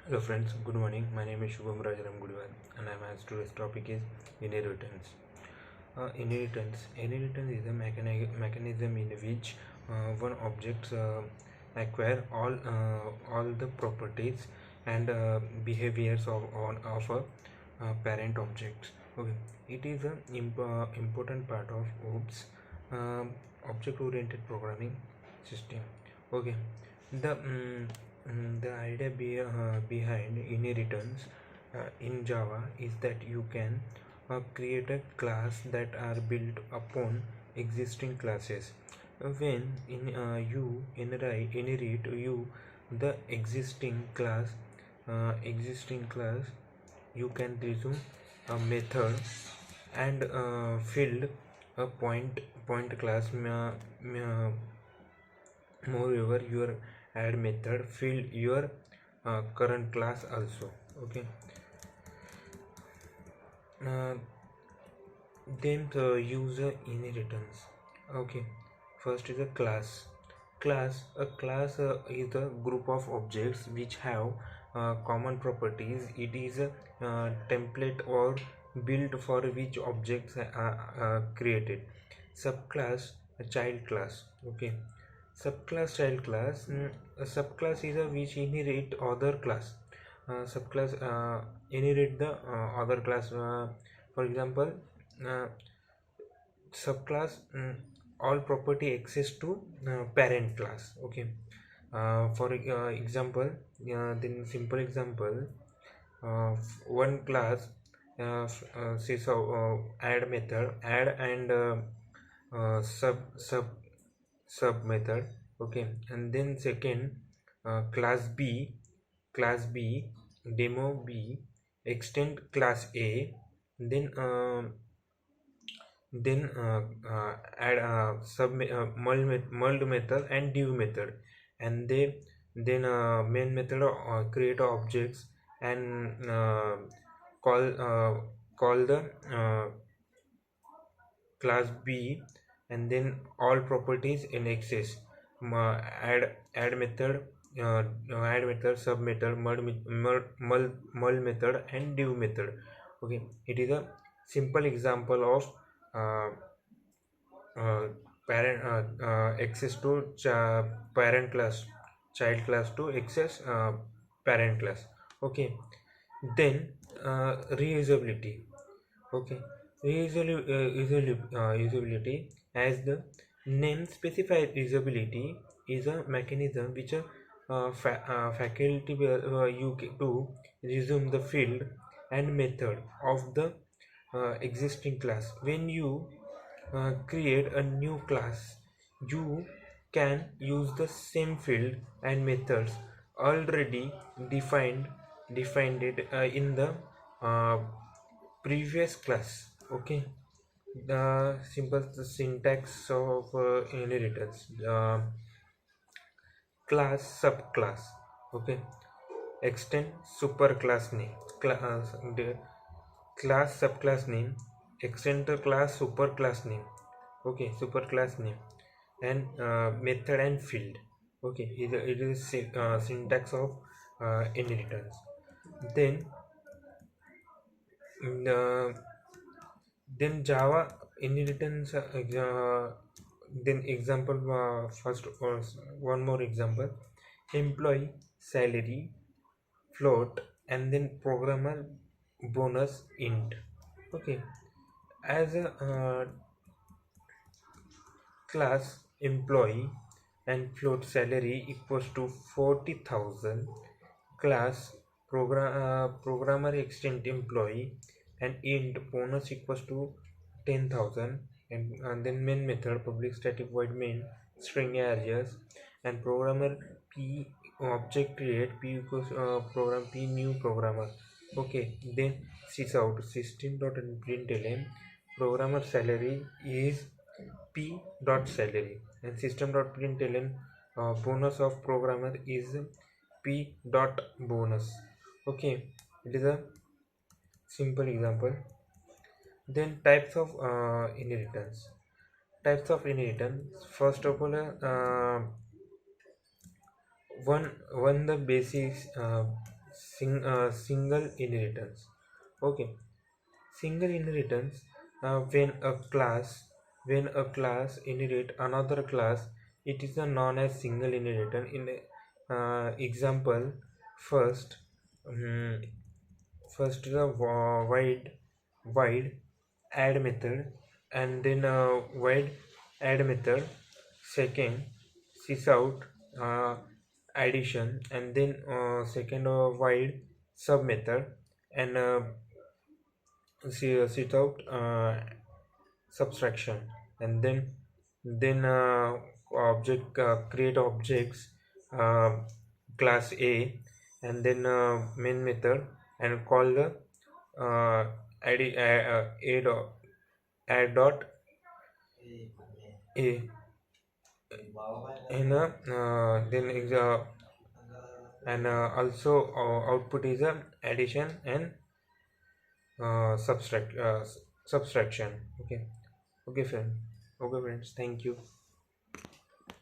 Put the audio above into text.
Hello friends, good morning. My name is Shubham Rajaram Gudiwal and I'm as today's topic is inheritance. Inheritance is a mechanism in which one object acquire all the properties and behaviors of a parent object. Okay, it is an important part of OOPS, object-oriented programming system. Okay, the idea behind inheritance in Java is that you can create a class that are built upon existing classes. When you inherit you the existing class, you can resume a method and field a point class. Moreover, your add method fill your current class also. Okay, uh, then the user inheritance. Okay, first is a class is a group of objects which have common properties. It is a template or built for which objects are created. Subclass, a child class. Okay, subclass, child class. A subclass is a which inherit other class. Subclass inherit the other class. For example, uh, subclass all property access to parent class. Okay, for example, then simple example, one class says add method, add and sub method. Okay, and then second, class b demo b extend class a, then add mulled method and div method, and they then main method create objects and call uh, call the class b, and then all properties in access. Add method, sub method, mull method and div method. Okay, it is a simple example of uh, uh, parent access to parent class, child class to access parent class. Okay, then reusability. Okay, usability, as the name specifies, usability is a mechanism which faculty to resume the field and method of the existing class. When you create a new class, you can use the same field and methods already defined it in the uh, previous class. Okay, the simple syntax of inheritance. Class, subclass. Okay, extend superclass name. The class, subclass name, extend the class, superclass name. Okay, superclass name, and method and field. Okay, it is syntax of inheritance. Then uh, then Java inheritance. Then example, first, one more example: employee salary float, and then programmer bonus int. Okay, as a class, employee and float salary equals to 40,000. Class, programmer extent employee and int bonus equals to 10,000. And then main method, public static void main string arrays, and programmer p object create p equals program p new programmer. Okay, then sysout system.println programmer salary is p dot salary, and system.println bonus of programmer is p dot bonus. Okay, it is a simple example. Then types of inheritance. First of all, one the basics, single inheritance. Okay, single inheritance, when a class inherit another class, it is known as single inheritance. In example, first um, first the wide add method, and then wide add method. Second, sysout addition, and then second wide sub method, and sysout subtraction, and then object create objects, uh, class A, and then main method, and call the a dot add dot a, and then and also output is a addition and subtraction. Okay, okay friend, okay friends, thank you.